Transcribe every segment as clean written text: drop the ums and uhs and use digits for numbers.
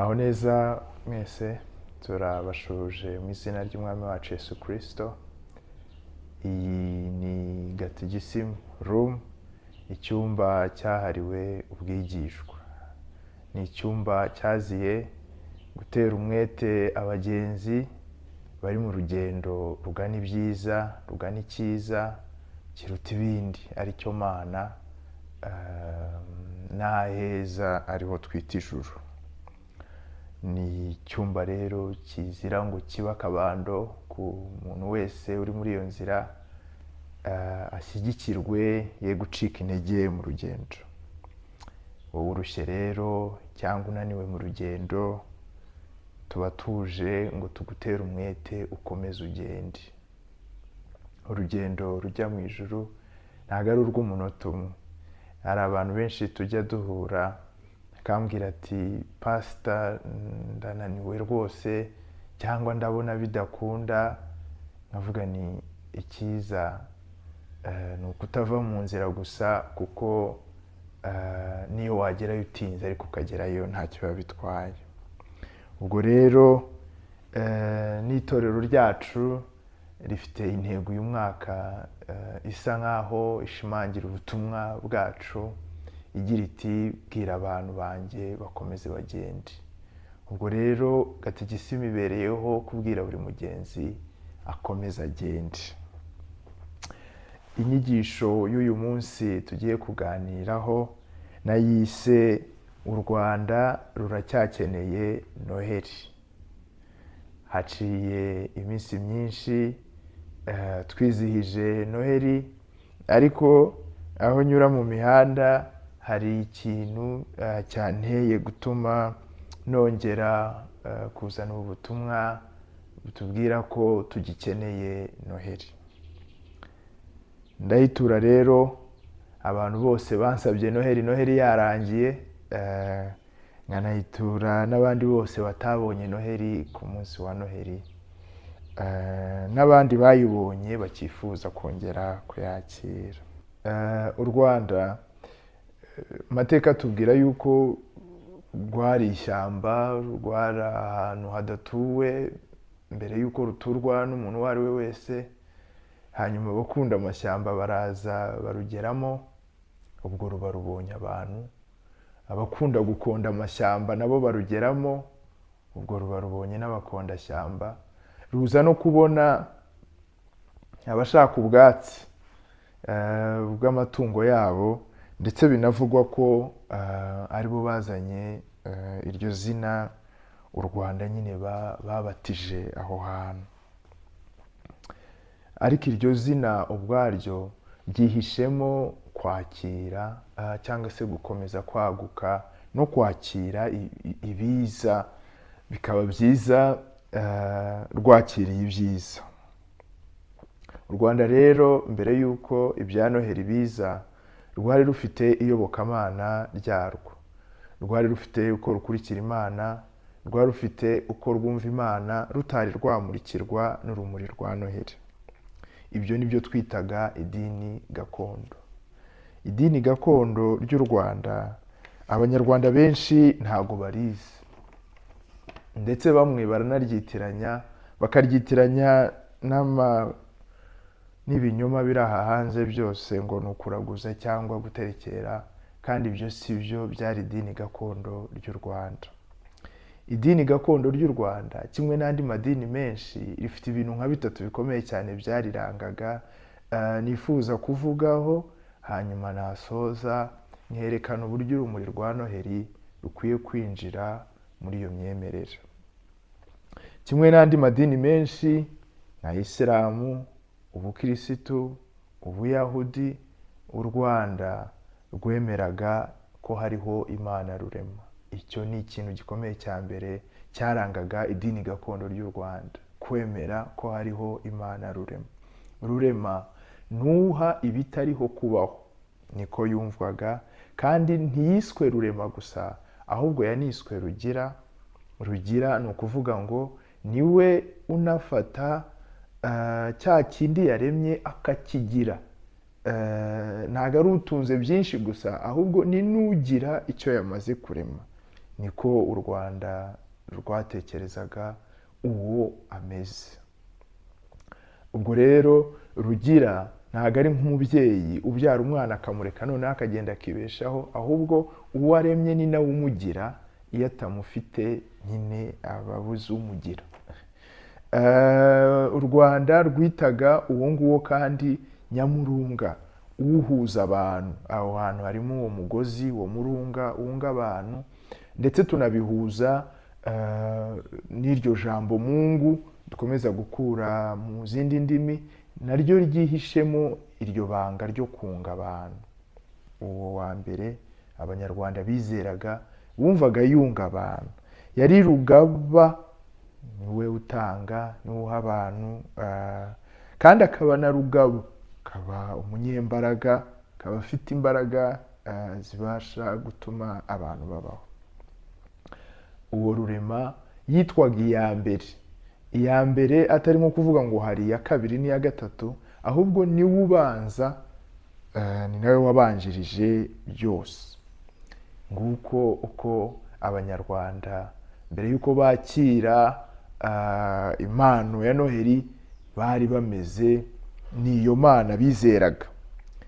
Muraho neza mwese turabashuje mu izina ry'Umwami wacu Yesu Kristo. Iyi ni Gatagisimu Room, icyumba cyahariwe ubwigishwa. Ni icyumba cyaziye gutera umwete abagenzi bari mu rugendo rugana ibyiza, rugana icyiza kiruta ibindi, aricyo Mana n'aheza ariho twita ijuru. Ni icyumba rero kizira ngo kibe akabando ku muntu wese uri muri iyo nzira, ashyigikirwe ye gucika intege mu rugendo. Wowe urushye rero cyangwa unaniwe mu rugendo, tuba tuje ngo tugutere umwete ukomeze ugende. Urugendo rujya mu ijuru ntabwo ari urw'umunota umwe. Hari abantu benshi tujya duhura akambwira ati pastor ndananiwe rwose, cyangwa ndabona bidakunda. Nkavuga ni icyiza ni ukutava mu nzira gusa, kuko niyo wagerayo utinze ariko ukagerayo ntacyo biba bitwaye. Ubwo rero n'itorero ryacu rifite intego uyu mwaka isa nkaho ishimangira ubutumwa bwacu, igira iti bwira abantu banjye bakomeze bagende. Ubwo rero Gatagisimu ibereyeho kubwira buri mugenzi akomeze agende. Inyigisho y'uyu munsi tugiye kuganiraho nayise u Rwanda ruracyakeneye Noheli. Haciye iminsi myinshi twizihije Noheli, ariko aho nyura mu mihanda hari ikintu cyanteye gutuma nongera kuzana ubutumwa butubwira ko tugikeneye Noheli. Ndayitura rero abantu bose bansabye Noheli yarangiye, nkanayitura n'abandi bose batabonye Noheli ku munsi wa Noheli, n'abandi bayibonye bakifuza kongera kuyakira. U Rwanda, amateka tubwira yuko rwari ishyamba, rwari ahantu hadatuwe mbere yuko ruturwa n'umuntu uwo ari we wese. Hanyuma abakunda amashyamba baraza barugeramo, ubwo ruba rubonye abantu. Abakunda gukonda amashyamba nabo barugeramo, ubwo ruba rubonye n'abakondashyamba. Ruza no kubona abashaka ubwatsi bw'amatungo yabo, ndetse binavugwa ko aribo bazanye iryo zina u Rwanda nyine babatije aho hantu. Ariko iryo zina ubwaryo ryihishemo kwakira cyangwa se gukomeza kwaguka no kwakira ibiza, bikaba byiza rwakiriye ibyiza. U Rwanda rero mbere yuko ibya Noheli biza, rwari rufite iyobokamana ryarwo, rwari rufite uko rukurikira Imana, rwari rufite uko rwumva Imana, rutari rwamurikirwa n'urumuri rwa Noheli. Ibyo nibyo twitaga idini gakondo. Idini gakondo ry'u Rwanda abanyarwanda benshi ntago barizi, ndetse bamwe baranaryitiranya, bakaryitiranya n'ibinyoma biri aha hanze byose ngo ni ukuraguza cyangwa guterekera, kandi ibyo si byo byari idini gakondo ry'u Rwanda. Idini gakondo ry'u Rwanda, kimwe n'andi madini menshi, rifite ibintu nka bitatu bikomeye cyane byarirangaga, nifuza kuvugaho, hanyuma nasoza nkerekana uburyo urumuri rwa Noheli rukwiye kwinjira muri iyo myemerere. Kimwe n'andi madini menshi nka Isilamu, Ubukirisitu, Ubuyahudi, u Rwanda rwemeraga ko hariho Imana rurema. Icyo ni ikintu gikomeye cya mbere cyarangaga idini gakondo ry'u Rwanda, kwemera ko hariho Imana rurema. Rurema nuha ibitariho kubaho, niko yumvwaga, kandi ntiyiswe rurema gusa, ahubwo yaniswe rugira. Rugira ni ukuvuga ngo niwe unafata cya kindi yaremye akakigira. Ntabwo ari utunze byinshi gusa, ahubwo ni n'ugira icyo yamaze kurema. niko u Rwanda rwatekerezaga uwo ameze. Ubwo rero Rugira ntabwo ari nk'umubyeyi ubyara umwana akamureka noneho akagenda akibeshaho, ahubwo uwo aremye ni nawe umugira, iyo atamufite nyine aba abuze umugira. U Rwanda rwitaga uwo nguwo kandi Nyamurunga, uwuhuza abantu. Aho hantu harimo uwo mugozi, uwo murunga wunga abantu, ndetse tunabihuza n'iryo jambo Mungu dukomeza gukura mu zindi ndimi, naryo ryihishemo iryo banga ryo kunga abantu. Uwo wa mbere Abanyarwanda bizeraga, bumvaga yunga abantu, yari Rugaba, niwe utanga, niwe uha abantu, kandi akaba na Rugabo, akaba umunyembaraga, akaba afite imbaraga zibasha gutuma abantu babaho. Uwo Rurema yitwaga iya mbere atari nko kuvuga ngo hari iya kabiri n'iya gatatu, ahubwo niwe ubanza, ni nawe wabanjirije byose. Nguko uko Abanyarwanda mbere y'uko bakira impano ya Noheli bari bameze, n'iyo Mana bizeraga.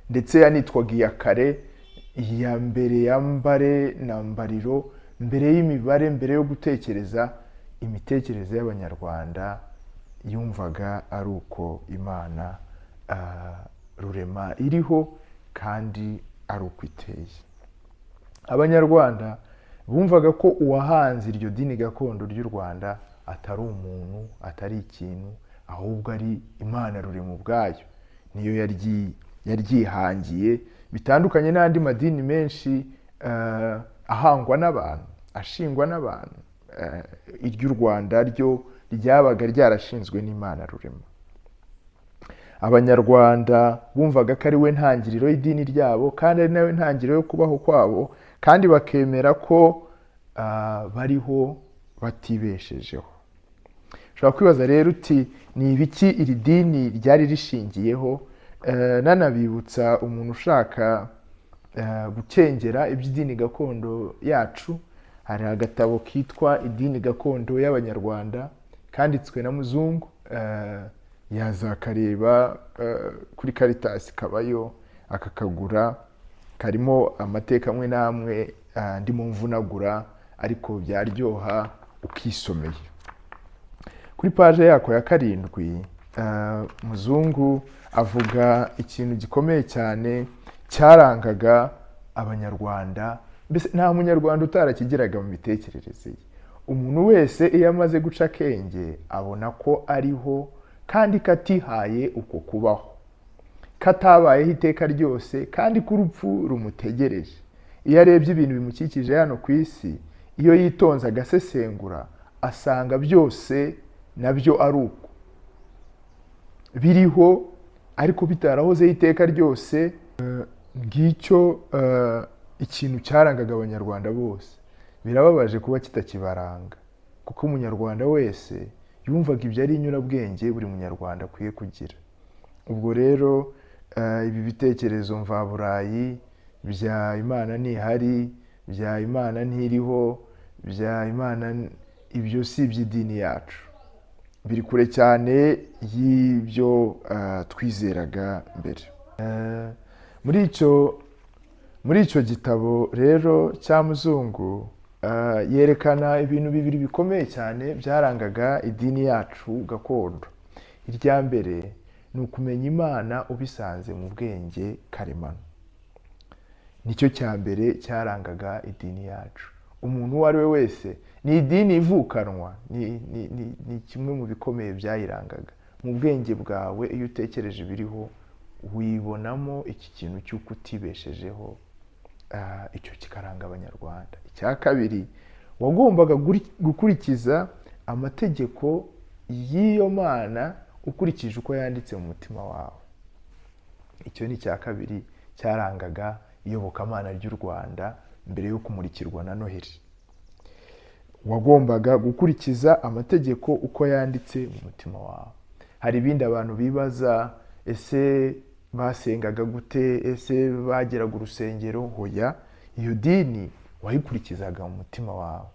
Ndetse yanitwaga iya kare, iya mbere ya mbare na mbariro, mbere y'imibare, mbere yo gutekereza. Imitekerereze y'Abanyarwanda yumvaga ari uko Imana Rurema iriho kandi ari uko iteye. Abanyarwanda bumvaga ko uwahanze iryo dini gakondo ry'u Rwanda atari umuntu, atari ikintu, ahubwo ari Imana Rurema ubwayo. Niyo yaryihangiye, bitandukanye n'andi madini menshi ahangwa n'abantu, ashingwa n'abantu. Iry'u Rwanda ryo ryabaga ryarashinzwe n'Imana Rurema. Abanyarwanda bumvaga ko ari we ntangiriro y'idini ryabo, kandi ari nawe ntangiriro yo kubaho kwabo, kandi bakemera ko bariho batibeshejeho. Ushobora kwibaza rero uti ni ibiki iri dini ryari rishingiyeho? Nanabibutsa umuntu ushaka gukengera iby'idini gakondo yacu, hari agatabo kitwa Idini Gakondo y'Abanyarwanda, kanditswe na Muzungu, yaza akareba kuri Caritas kabayo akakagura. Karimo amateka amwe n'amwe ndimo mvunagura, ariko byaryoha ukisomeye. Kuri paje yako ya 7 Muzungu avuga ikintu gikomeye cyane cyarangaga Abanyarwanda. Mbese nta munyarwanda utarakigiraga mu mitekerereze ye. Umuntu wese iyo amaze guca akenge abona ko ariho, kandi katihaye uko kubaho, katabayeho iteka ryose, kandi ko urupfu rumutegereje. Iyo arebye ibintu bimukikije hano ku isi, iyo yitonze agasesengura, asanga byose nabyo ari uko biriho, ariko bitarahozeho iteka ryose. Ngicyo ikintu cyarangaga Abanyarwanda bose. Birababaje kuba kitakibaranga, kuko umunyarwanda wese yumvaga ibyo ari inyurabwenge buri munyarwanda akwiye kugira. Ubwo rero ibi bitekerezo mvaburayi bya Imana ntihari, bya Imana ntiriho, bya Imana, ibyo si iby'idini yacu. Biri kure cyane y'ibyo twizeraga mbere. Muri icyo gitabo rero cya Muzungu yerekana ibintu bibiri bikomeye cyane byarangaga idini yacu gakondo. Irya mbere ni ukumenya Imana ubisanze mu bwenge karemano. Nicyo cya mbere cyarangaga idini yacu. Umuntu uwo ari we wese, ni idini ivukanwa, ni kimwe mu bikomeye byayirangaga. Mu bwenge bwawe iyo utekereje ibiriho, wibonamo iki kintu cy'uko utibeshejeho. Icyo kikaranga Abanyarwanda. Icya kabiri, wagombaga gukurikiza amategeko y'iyo Mana ukurikije uko yanditse mu mutima wawe. Icyo ni icya kabiri cyarangaga iyobokamana ry'u Rwanda mbere yo kumurikirwa na Noheli. Wagombaga gukurikiza amategeko uko yanditse mu mutima wawe. Hari ibindi abantu bibaza, ese basengaga gute, ese bageraga urusengero? Hoya, iyo dini wayikurikizaga mu mutima wawe.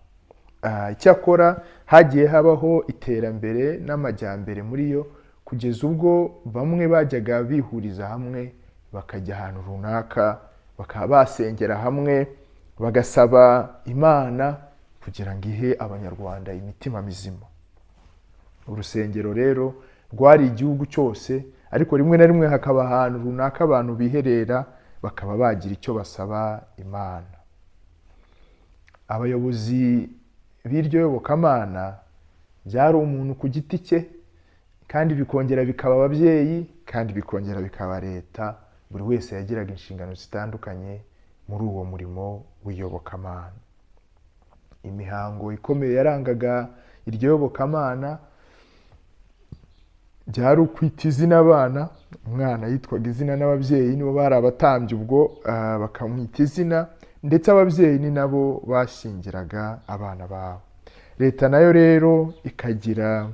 Icyakora hagiye habaho iterambere n'amajyambere muri yo, kugeza ubwo bamwe bajyaga bihuriza hamwe bakajya ahantu runaka, bakaba basengera hamwe, bagasaba Imana kugira ngo ihe abanyarwanda imitima mizima. Urusengero rero rwari igihugu cyose, ariko rimwe na rimwe hakaba ahantu runaka abantu biherera bakaba bagira icyo basaba Imana. Abayobozi b'iryo yobokamana byari umuntu ku giti cye, kandi bikongera bikaba ababyeyi, kandi bikongera bikaba leta. Buri wese yagiraga inshingano zitandukanye muri uwo murimo w'iyobokamana. Imihango ikomeye yarangaga iryo yobokamana byari ukwita izina abana. Umwana yitwaga izina n'ababyeyi nibo bari abatambyi, ubwo bakamwita izina, ndetse ababyeyi ni nabo bashyingiraga abana babo. Leta nayo rero ikagira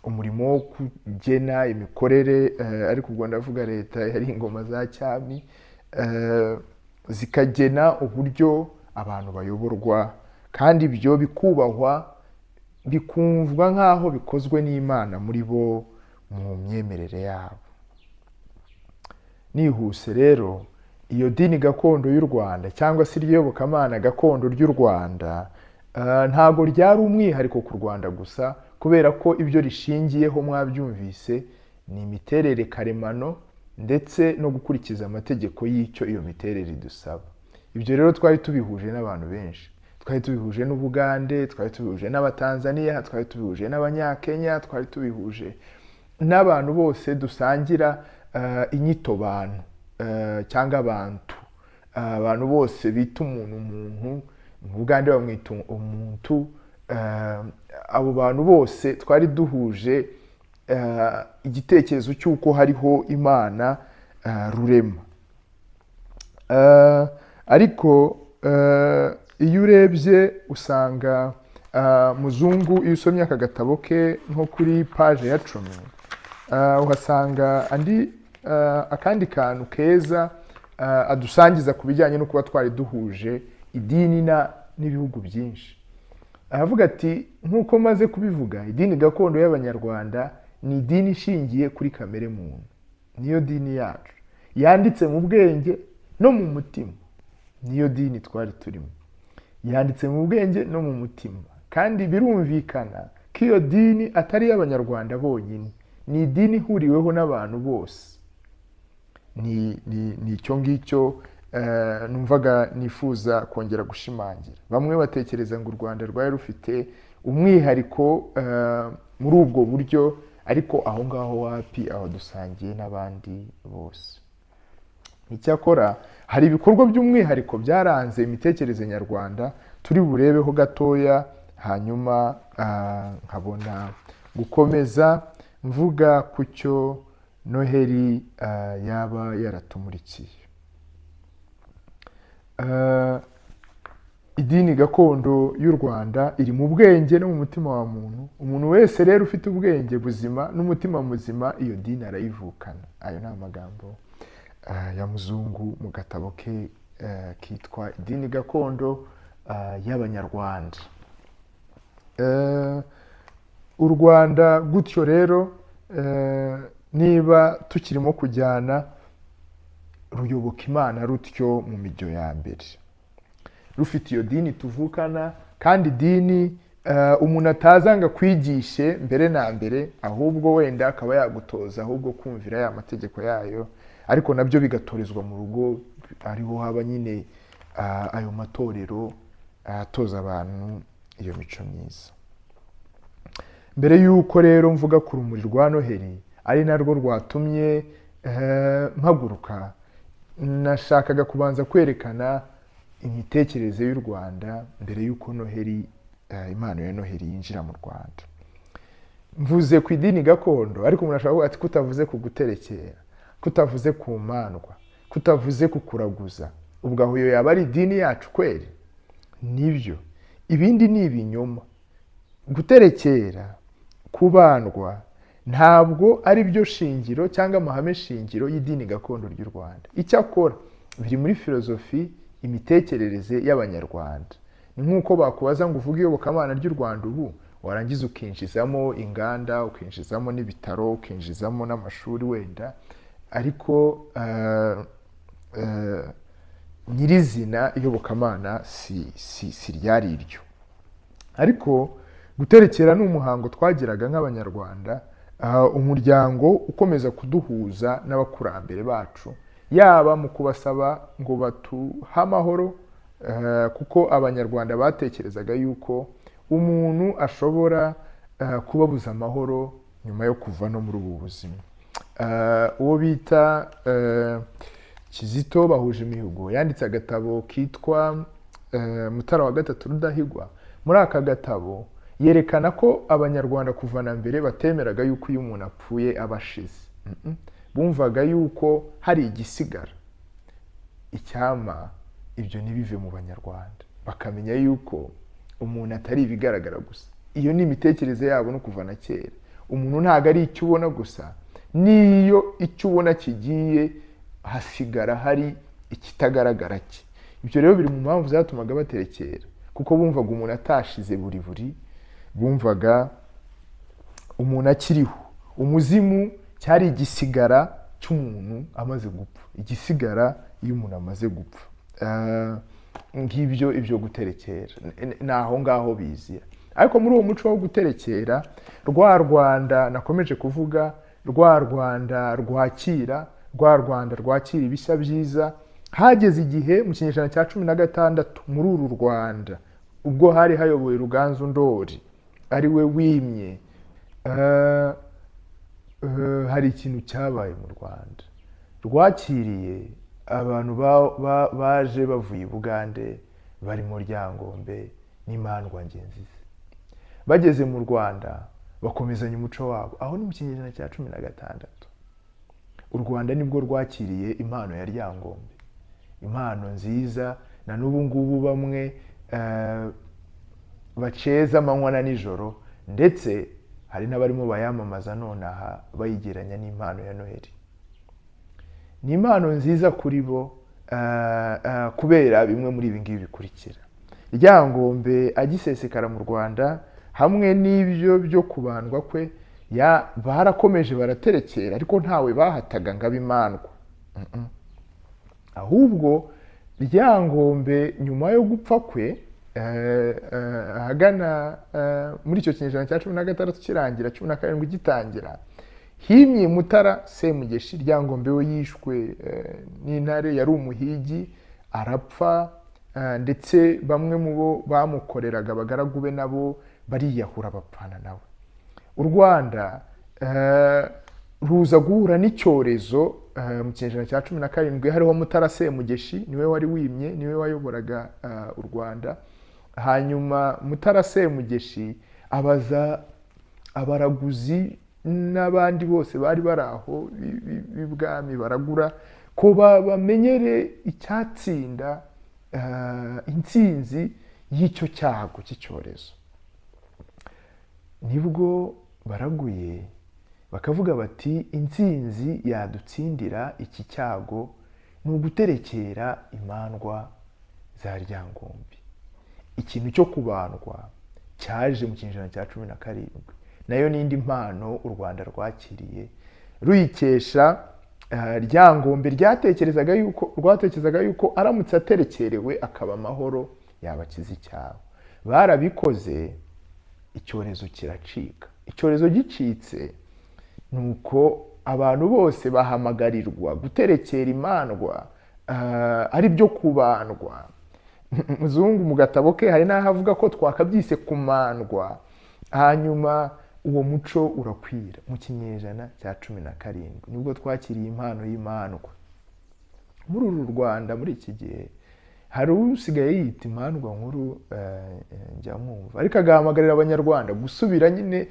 umurimo wo kugena imikorere, ariko ubwo ndavuga leta yari ingoma za cyami, zikagena uburyo abantu bayoborwa, kandi ibyo bikubahwa, bikumvwa nk'aho bikozwe n'Imana muri bo mu myemerere yabo. Nihuse rero, iyo dini gakondo y'u Rwanda cyangwa se iryobokamana gakondo ry'u Rwanda ntago ryari umwihariko ku Rwanda gusa, kubera ko ibyo rishingiyeho mwabyumvise ni imiterere karemano ndetse no gukurikiza amategeko y'icyo iyo miterere idusaba. Ibyo rero twari tubihuje n'abantu benshi. Twari tubihuje n'Ubugande, twari tubihuje n'Abatanzania, twari tubihuje n'Abanyakenya, twari tubihuje n'abantu bose dusangira inyito bantu cyangwa abantu. Abantu bose bita umuntu mu Bugande bamwita umuntu. Abo bantu bose twari duhuje igitekerezo cy'uko hariho Imana rurema. Ariko iyo urebye usanga Muzungu, iyo usomye aka gatabo ke nko kuri page ya 10, uhasanga akandi kantu keza adusangiza ku bijyanye no kuba twari duhuje idini n'ibihugu byinshi. Aravuga ati, nk'uko maze kubivuga, idini gakondo y'Abanyarwanda ni idini ishingiye kuri kamere muntu. Niyo dini yacu, yanditse mu bwenge no mu mutima. Niyo dini twari turimo, yanditse mu bwenge no mu mutima. Kandi birumvikana ko iyo dini atari y'Abanyarwanda bonyine, ni idini ihuriweho n'abantu bose. Ni icyo ngicyo numvaga nifuza kongera gushimangira. Bamwe batekereza ngo u Rwanda rwari rufite umwihariko muri ubwo buryo, ariko aho ngaho wapi, aho dusangiye n'abandi bose. Icyakora hari ibikorwa by'umwihariko byaranze imitekerereze nyarwanda turi burebeho gatoya, hanyuma nkabona gukomeza mvuga ku cyo Noheli yaba yaratumurikiye. Idini gakondo y'u Rwanda iri mu bwenge no mu mutima wa muntu. Umuntu wese rero ufite ubwenge buzima n'umutima muzima, iyo dini arayivukana. Ayo ni amagambo ya Muzungu mu gatabo ke kitwa idini gakondo y'Abanyarwanda. U Rwanda gutyo rero, niba tukirimo kujyana, ruyoboka Imana rutyo mu mijyo ya mbere, rufite iyo dini tuvukana, kandi dini umuntu atazanga kwigishe mbere na mbere, ahubwo wenda akaba yagutoza ahubwo kumvira ya mategeko yayo, ariko nabyo bigatorezwa mu rugo. Ariho haba nyine ayo matorero atoza abantu iyo mico myiza. Mbere y'uko rero mvuga ku rumuri rwa Noheli, ari narwo rwatumye mpaguruka, nashakaga kubanza kwerekana imitekerereze y'u Rwanda mbere y'uko Noheli, impano ya Noheli yinjira mu Rwanda. Mvuze ku idini gakondo, ariko umuntu ashobora kuvuga ati, kutavuze ku guterekera, kutavuze ku mandwa, kutavuze ku kuraguza, ubwo aho yaba ari idini yacu kweri? Nibyo, ibindi ni ibinyoma. Guterekera, kubandwa, ntabwo ari byo shingiro cyangwa amahame shingiro y'idini gakondo ry'u Rwanda. Icyakora biri muri filozofi imitekerereze y'abanyarwanda. Ni nk'uko bakubaza ngo uvuge iyobokamana ry'u Rwanda ubu, warangiza ukinjizamo inganda, ukinjizamo n'ibitaro, ukinjizamo n'amashuri wenda, ariko nyirizina iyobokamana si ryari iryo. Ariko guterekera ni umuhango twagiraga nk'abanyarwanda, umuryango ukomeza kuduhuza n'abakurambere bacu, yaba mu kubasaba ngo batuhe amahoro, kuko abanyarwanda batekerezaga yuko umuntu ashobora kubabuza amahoro nyuma yo kuva no muri ubu buzima. Uwo bita Kizito Bahujimihigo yanditse agatabo kitwa Mutara wa gatatu Rudahigwa. Muri aka gatabo yerekana ko abanyarwanda kuva na mbere batemeraga yuko iyo umuntu apfuye abashize. Bumvaga yuko hari igisigara. Icyama ibyo ntibive mu banyarwanda, bakamenya yuko umuntu atari ibigaragara gusa. Iyo ni imitekerereze yabo no kuva na kera. Umuntu ntago ari icyo ubona gusa, niyo icyo ubona kigiye hasigara hari ikitagaragara cye. Ibyo rero biri mu mpamvu zatumaga baterekera, kuko bumvaga umuntu atashize buri, bumvaga umuntu akiriho. Umuzimu cyari igisigara cy'umuntu amaze gupfa, igisigara iyo umuntu amaze gupfa. Ngibyo ibyo guterekera naho ngaho bizira. Ariko muri uwo muco wo guterekera, rwa Rwanda nakomeje kuvuga, rwa Rwanda rwakira ibishya byiza, hageze igihe mu kinyejana cya 16 muri uru Rwanda, ubwo hari hayoboye Ruganzu Ndori ari we wimye, hari ikintu cyabaye mu Rwanda. Rwakiriye abantu baje bavuye i Bugande, bari mu Ryangombe n'Imandwa Ngenzize. Bageze mu Rwanda bakomezanya umuco wabo. Aho ni mu kinyejana cya 16. U Rwanda nibwo rwakiriye impano ya Ryangombe, impano nziza. Na n'ubu ngubu bamwe baceza amanywa na nijoro, ndetse hari n'abarimo bayamamaza nonaha bayigeranya n'impano ya Noheli. Ni impano nziza kuri bo, kubera bimwe muri ibi ngibi bikurikira. Ryangombe agisesekara mu Rwanda, hamwe n'ibyo byo kubandwa kwe, barakomeje baraterekera, ariko ntawe bahataga ngo abimandwa. Ahubwo Ryangombe nyuma yo gupfa kwe, ahagana muri icyo kinyejana cya 16 kirangira, 17 gitangira, himye Mutara Semugeshi. Ryangombe we yishwe n'intare, yari umuhigi, arapfa, ndetse bamwe mu bo bamukoreraga abagaragu be nabo bariyahura bapfana nawe. U Rwanda ruza guhura n'icyorezo mu kinyejana cya 17. Hariho Mutara Semugeshi, niwe wari wimye, niwe wayoboraga u Rwanda. Hanyuma Mutara Semugeshi abaza abaraguzi n'abandi bose bari baraho b'ibwami baragura ko bamenyere icyatsinda intsinzi y'icyo cyago cy'icyorezo. Nibwo baraguye bakavuga bati, intsinzi yadutsindira iki cyago ni uguterekera imandwa za Ryangombe. Ikintu cyo kubandwa cyaje mu kinyejana cya 17, nayo n'indi mpano u Rwanda rwakiriye ruyikesha Ryangombe. Rwatekerezaga yuko aramutse aterekerewe akaba amahoro yabakiza icyaha. Barabikoze, icyorezo kiracika. Icyorezo gicitse, nuko abantu bose bahamagarirwa guterekera imandwa, ari byo kubandwa. Muzungu mu gatabo ke hari n'aho avuga ko twakabyise kumandwa. Hanyuma uwo muco urakwira. Mu kinyejana cya 17 nibwo twakiriye impano y'imandwa. Muri uru Rwanda muri iki gihe hari usigaye yita imandwa nkuru, njya mwumva, ariko agahamagarira abanyarwanda gusubira nyine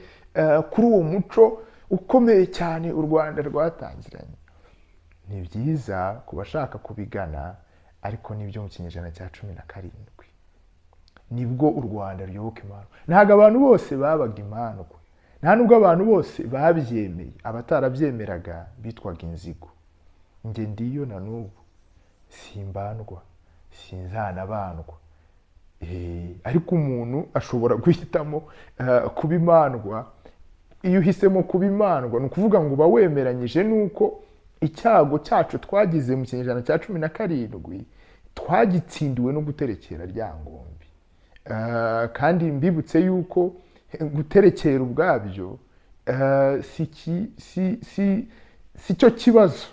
kuri uwo muco ukomeye cyane u Rwanda rwatangiranye. Ni byiza ku bashaka kubigana, ariko nibyo mu kinyejana cya 17 nibwo u Rwanda ruyoboka imandwa. Ntago abantu bose babaga imandwa, nta nubwo abantu bose babyemeye. Abatarabyemeraga bitwaga inzigo. Nge ndiyo na n'ubu simbandwa, sinzanabandwa. Ariko umuntu ashobora guhitamo kuba imandwa. Iyo uhisemo kuba imandwa ni ukuvuga ngo uba wemeranyije n'uko icyago cyacu twagize mu kinyejana cya 17 twagitsindiwe no guterekera Ryangombe. Kandi mbibutse yuko guterekera ubwabyo si cyo kibazo,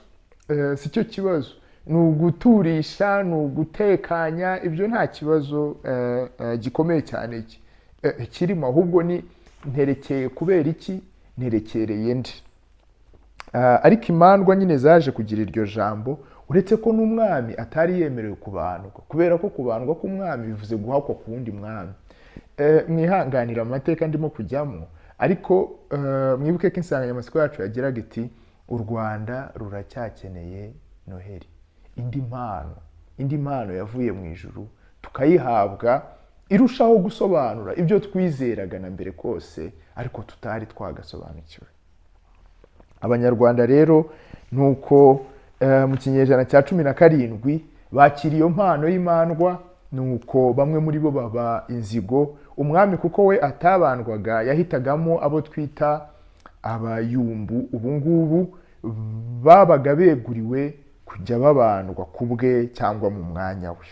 si cyo kibazo. Ni uguturisha, ni ugutekanya, ibyo nta kibazo gikomeye cyane kirimo, ahubwo ni nterekeye kubera iki, nterekereye ndi. Ariko imandwa nyine zaje kugira iryo jambo, uretse ko n'umwami atari yemerewe kubandwa, kubera ko kubandwa k'umwami bivuze guhakwa ku wundi mwami. Mwihanganira amateka ndimo kujyamo, ariko mwibuke ko insanganyamatsiko yacu yagiraga iti u Rwanda ruracyakeneye Noheli, indi mpano yavuye mu ijuru tukayihabwa, irushaho gusobanura ibyo twizeraga na mbere kose ariko tutari twagasobanukiwe. Abanyarwanda rero nuko mu kinyejana cya 17 bakira iyo mpano y'imandwa, nuko bamwe muri bo baba inzigo. Umwami kuko we atabandwaga yahitagamo abo twita abayumbu, ubu ngubu babaga beguriwe kujya babandwa ku bwe cyangwa mu mwanya we.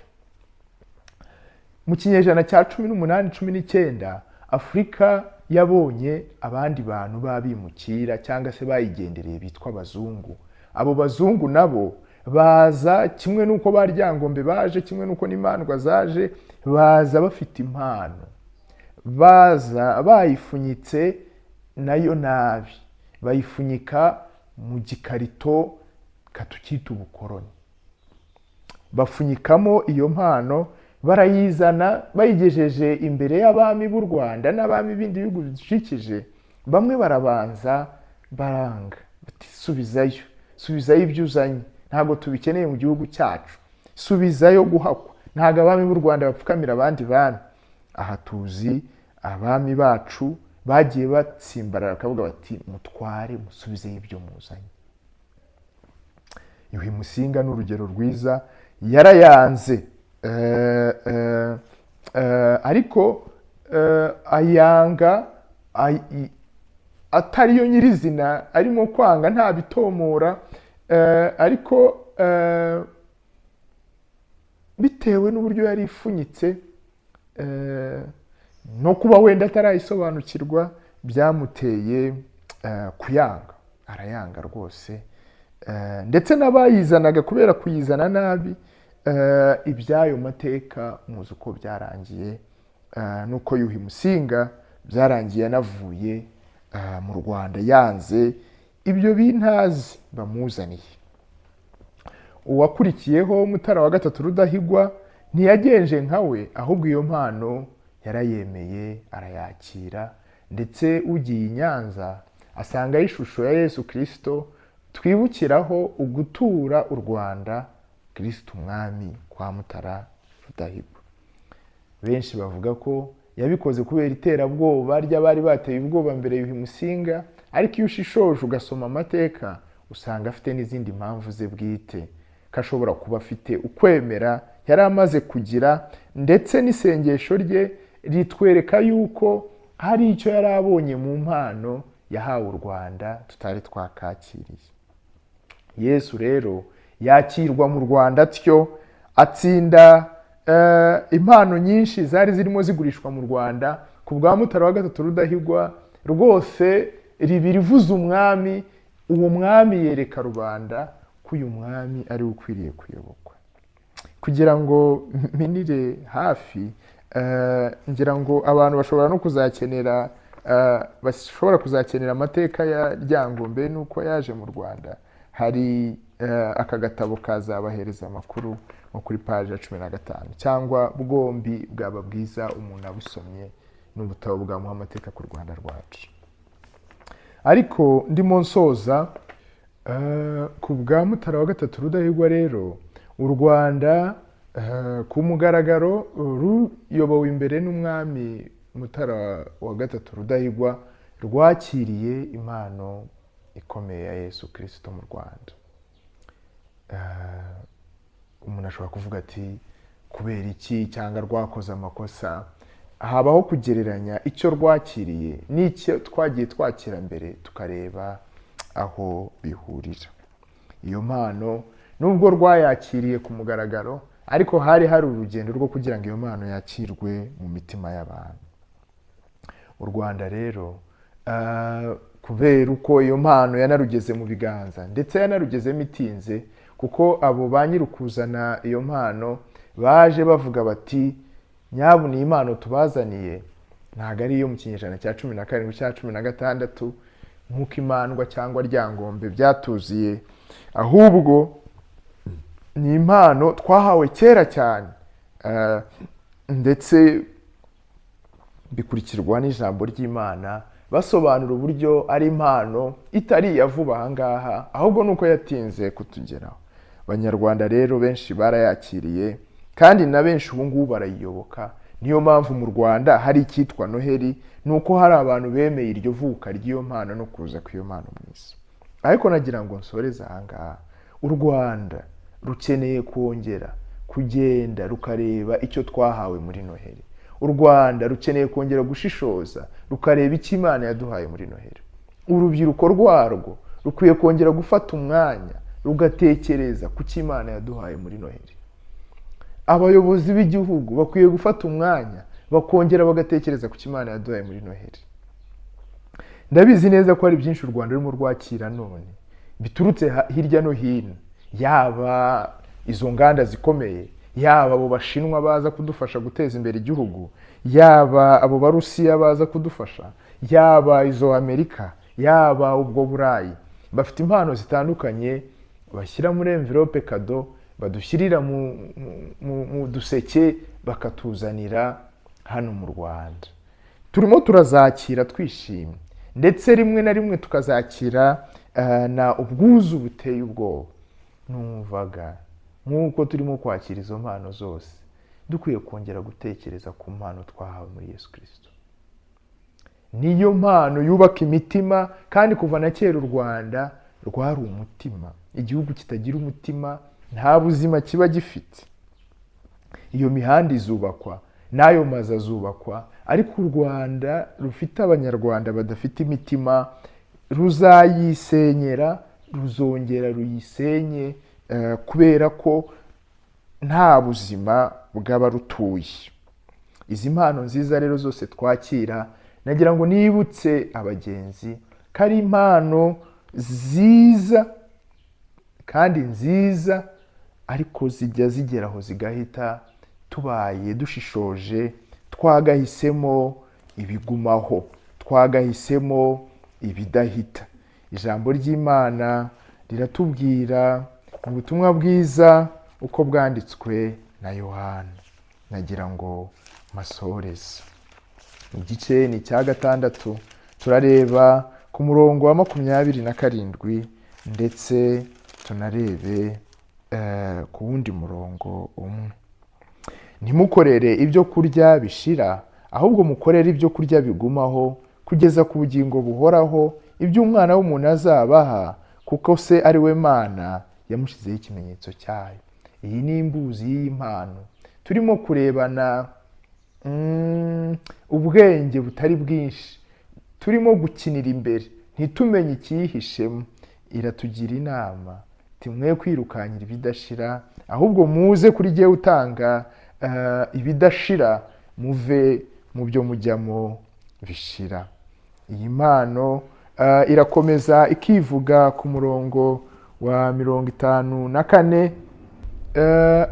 Mu kinyejana cya 18-19 Afurika yabonye abandi bantu babimukira cyangwa se bayigendereye bitwa abazungu. Abo bazungu nabo baza kimwe nuko ba Ryangombe baje, kimwe nuko n'imandwa zaje, baza bafite impano, baza bayifunyitse nayo nabi, bayifunyika mu gikarito katukita ubukoroni, bafunyikamo iyo mpano, barayizana bayigejeje imbere y'abami b'u Rwanda n'abami bindi bihugu bidukikije. Bamwe barabanza baranga bati subizayo ibyo uzanye, ntabwo tubikeneye mu gihugu cyacu, subizayo guhakwa, ntabwo abami b'u Rwanda bapfukamira abandi bami. Aha tuzi abami bacu bagiye batsimbarara bakavuga bati mutware musubizeyo ibyo muzanye. Yuhi Musinga n'urugero rwiza, yarayanze ariko ayanga atariyo nyirizina, arimo kwanga nta bitomora, ariko bitewe n'uburyo yari ifunyitse no kuba wenda atarayisobanukirwa byamuteye kuyanga, arayanga rwose. Ndetse n'abayizanaga kubera kuyizana nabi, ibyayo mateka muzi uko byarangiye, nuko Yuhi Musinga byarangiye anavuye mu Rwanda yanze ibyo bintazi bamuzaniye. Uwakurikiyeho Mutara wa gatatu Rudahigwa ntiyagenje nkawe, ahubwo iyo mpano yarayemeye arayakira, ndetse ugiye i Nyanza asanga ishusho ya Yesu Kristo twibukiraho ugutura u Rwanda Kristo umwami kwa Mutara Rudahigwa. Benshi bavuga ko yabikoze kubera iterabwoba ry'abari bateye ubwoba mbere Yuhi Musinga, ariko iyo ushishoje ugasoma amateka usanga afite n'izindi mpamvu ze bwite, kashobora kuba afite ukwemera yari amaze kugira, ndetse n'isengesho rye ritwereka yuko hari icyo yari abonye mu mpano yahawe u Rwanda tutari twakakiriye. Yesu rero yakirwa mu Rwanda atyo, atsinda impano nyinshi zari zirimo zigurishwa mu Rwanda ku bwa Mutara wa gatatu Rudahigwa. Rwose rivuze umwami, uwo mwami yereka rubanda ko uyu mwami ari ukwiriye kuyobokwa. Kugira ngo minire hafi, ngira ngo abantu bashobora no kuzakenera amateka ya Ryangombe nuko yaje mu Rwanda. Hari aka gatabo kazabahereza amakuru nko kuri page ya 15, cyangwa bwombi bwaba bwiza umuntu abusomye, n'ubutabo bwamuha amateka ku Rwanda rwacu. Ariko ndimo nsoza, ku bwa Mutara wa gatatu Rudahigwa rero u Rwanda ku mugaragaro ruyobowe imbere n'umwami Mutara wa gatatu Rudahigwa rwakiriye impano ikomeye ya Yesu Kristo mu Rwanda. Umuntu ashobora kuvuga ati kubera iki cyangwa rwakoze amakosa. Habaho kugereranya icyo rwakiriye n'icyo twagiye twakira mbere, tukareba aho bihurira. Iyo mpano nubwo rwayakiriye ku mugaragaro, ariko hari urugendo rwo kugira ngo iyo mpano yakirwe mu mitima y'abantu. U Rwanda rero kubera uko iyo mpano yanarugeze mu biganza, ndetse yanarugezemo itinze, kuko abo ba nyirukuzana iyo mpano baje bavuga bati nyabuna iyi mpano tubazaniye ntabwo ari iyo mu kinyejana cya 17 cya 16 nk'uko Imandwa cyangwa Ryangombe byatuziye, ahubwo ni impano twahawe kera cyane, ndetse bikurikirwa n'ijambo ry'Imana basobanura uburyo ari impano itari iya vuba ahangaha, ahubwo nuko yatinze kutugeraho. Abanyarwanda rero benshi barayakiriye, kandi na benshi ubu ngubu barayiyoboka. Niyo mpamvu mu Rwanda hari icyitwa Noheli, nuko hari abantu bemeye iryo vuka ry'iyo mpano no kuza kw'iyo mpano mu isi. Ariko nagira ngo nsoreze ahangaha, u Rwanda rukeneye kongera kugenda rukareba icyo twahawe muri Noheli. U Rwanda rukeneye kongera gushishoza rukareba icyo Imana yaduhaye muri Noheli. Urubyiruko rwarwo rukwiye kongera gufata umwanya rugatekereza ku cyo Imana yaduhaye muri Noheli. Abayobozi b'igihugu bakwiye gufata umwanya bakongera bagatekereza ku cyo Imana yaduhaye muri Noheli. Ndabizi neza ko hari byinshi u Rwanda rurimo rwakira none biturutse hirya no hino, yaba izo nganda zikomeye, yaba abo Bashinwa baza kudufasha guteza imbere igihugu, yaba abo Barusiya baza kudufasha, yaba izo Amerika, yaba ubwo Burayi. Bafite impano zitandukanye bashyira muri envelope kado, badushyirira mu duseke, bakatuzanira hano mu Rwanda. Turimo turazakira twishimye, ndetse rimwe na rimwe tukazakira na ubwuzu buteye ubwoba. Numvaga nk'uko turimo kwakira izo mpano zose, dukwiye kongera gutekereza ku mpano twahawe muri Yesu Kristo. Niyo mpano yubaka imitima, kandi kuva na kera u Rwanda rwari umutima. Igihugu kitagira umutima nta buzima kiba gifite. Iyo mihanda izubakwa, n'ayo mazu azubakwa, ariko u Rwanda rufite abanyarwanda badafite imitima ruzayisenyera, ruzongera ruyisenye, kubera ko nta buzima bw'abarutuye. Izi mpano nziza rero zose twakira, nagira ngo nibutse abagenzi ko ari impano ziza kandi nziza, ariko zijya zigeraho zigahita. Tubaye dushishoje, twagahisemo ibigumaho, twagahisemo ibidahita. Ijambo ry'Imana riratubwira mu butumwa bwiza uko bwanditswe na Yohana. Nagira ngo masoreze. Igice ni cya 6, turareba ku murongo wa 27, ndetse tunarebe ku wundi murongo umwe. Ntimukorere ibyo kurya bishira, ahubwo mukorere ibyo kurya bigumaho kugeza ku bugingo buhoraho, ibyo Umwana w'umuntu azabaha, kuko se ari we Mana yamushyizeho ikimenyetso cyayo. Iyi ni imbuzi y'impano. Turimo kurebana ubwenge butari bwinshi, turimo gukinira imbere, ntitumenye ikiyihishemo. Iratugira inama timwe kwirukanyira ibidashira, ahubwo muze kuri jye utanga ibidashira, muve mu byo mujyamo bishira. Iyi mpano irakomeza ikivuga ku murongo wa 54,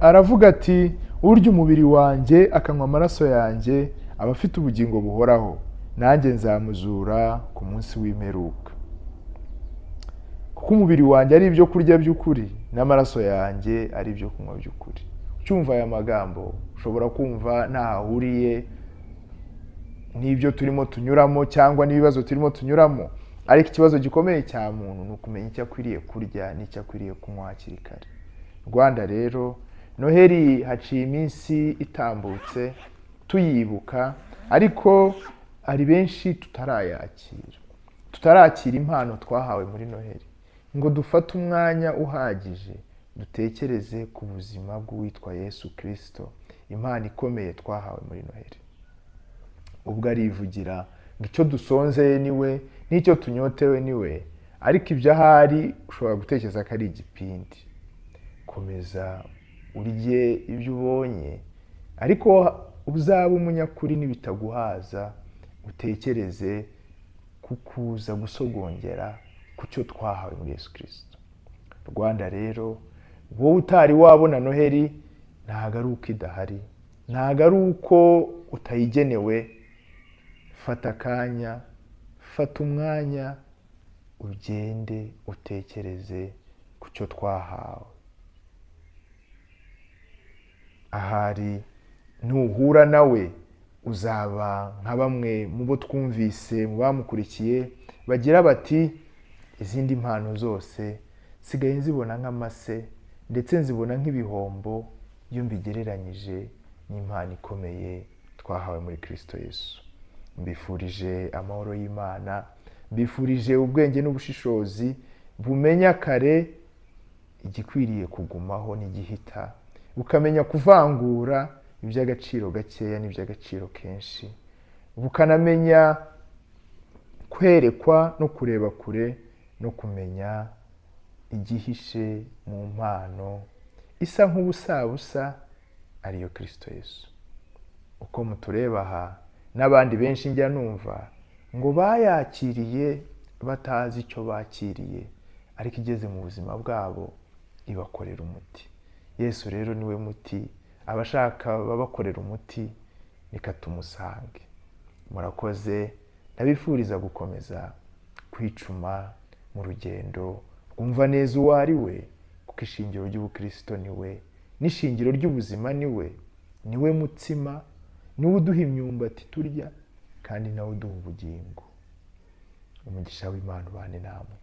aravuga ati urya umubiri wanjye akanywa amaraso yanjye aba afite ubugingo buhoraho, nanjye nzamuzura ku munsi w'imperuka. Kuko umubiri wanjye ari ibyo kurya by'ukuri, n'amaraso yanjye ari ibyo kunywa by'ukuri. Cyumva aya magambo ushobora kumva ntahahuriye n'ibyo turimo tunyuramo cyangwa n'ibibazo turimo tunyuramo, ariko ikibazo gikomeye cya muntu ni ukumenya icyo akwiriye kurya n'icyo akwiriye kunywa hakiri kare. Rwanda rero, Noheli haciye iminsi itambutse tuyibuka, ariko ari benshi tutarakira impano twahawe muri Noheli, ngo dufate umwanya uhagije dutekereze ku buzima bw'uwitwa Yesu Kristo, impano ikomeye twahawe muri noheli. Ubwo arivugira ngo icyo dusonzeye niwe n'icyo tunyotewe niwe, ariko ibyo ahari ushobora gutekereza ko ari igipindi. Komeza urye ibyo ubonye, ariko uzaba umunyakuri n'ibitaguhaza, utekereze kukuza gusogongera ku cyo twahawe muri Yesu Kristo. Rwanda rero, wowe utari wabona noheli, ntago ari uko idahari, ntago ari uko utayigenewe. Fata akanya, fata umwanya, ugende utekereze ku cyo twahawe. Ahari nuhura nawe uzaba nka bamwe mu bo twumvise mu bamukurikiye bagira bati, izindi mpano zose sigaye nzibona nk'amase, ndetse nzibona nk'ibihombo iyo mbigereranyije n'impano ikomeye twahawe muri Kristo Yesu. Mbifurije amahoro y'Imana, mbifurije ubwenge n'ubushishozi bumenya kare igikwiriye kugumaho n'igihita, bukamenya kuvangura iby'agaciro gakeya n'iby'agaciro kenshi, bukanamenya kwerekwa no kureba kure no kumenya igihishe mu mpano isa nk'ubusabusa ariyo Kristo Yesu. Uko mutureba aha, n'abandi benshi njya numva ngo bayakiriye batazi icyo bakiriye, ariko igeze mu buzima bwabo ibakorera umuti. Yesu rero niwe muti, abashaka babakorera umuti reka tumusange. Murakoze, ndabifuriza gukomeza kwicuma mu rugendo rwumva neza uwo ari we, kuko ishingiro ry'ubukristo niwe, n'ishingiro ry'ubuzima niwe mutsima, niwe uduha imyumbati turya, kandi nawe uduha ubugingo. Umugisha w'Imana ubane namwe.